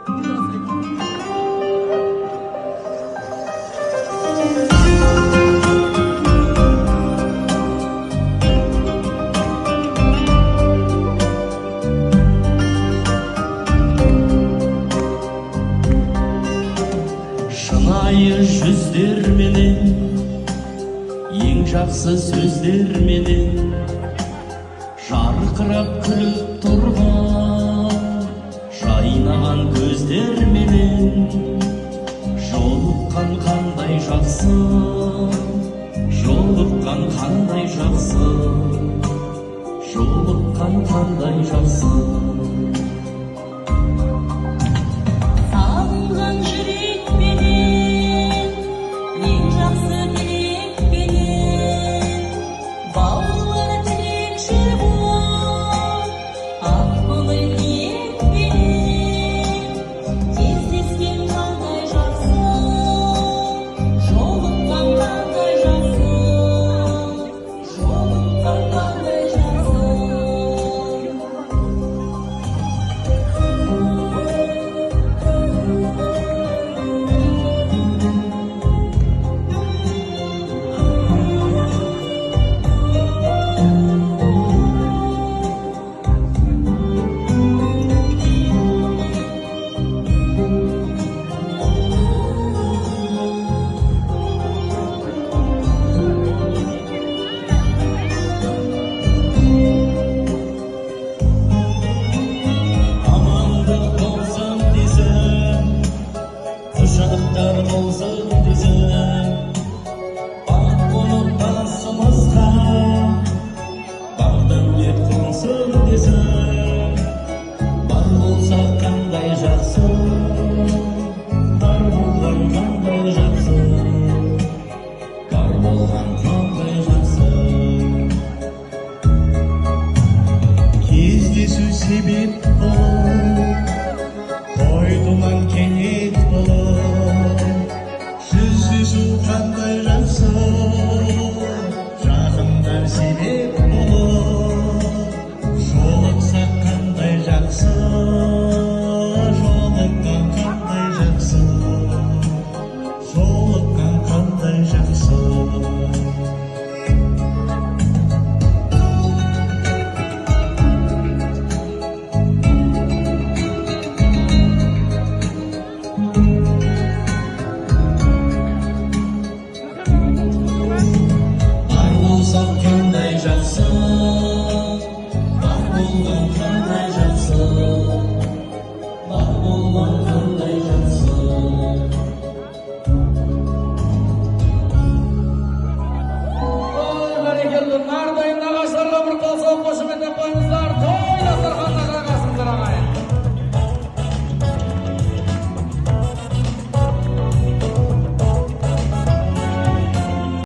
Шынайы жүздерменен, ең жақсы сөздерменен жарқырап күліп тұрған жайнаған көздерменен жолыққан қандай жақсы, жолыққан қандай жақсы, жолыққан қандай жақсы. Себеп болып, қойдынан кенет болып, жүздесу қандай жақсы, жақындар себеп болып, жолықсақ қандай жақсы, жолыққан қандай жақсы, жолыққан қандай жақсы. Қандай жақсы, бар болған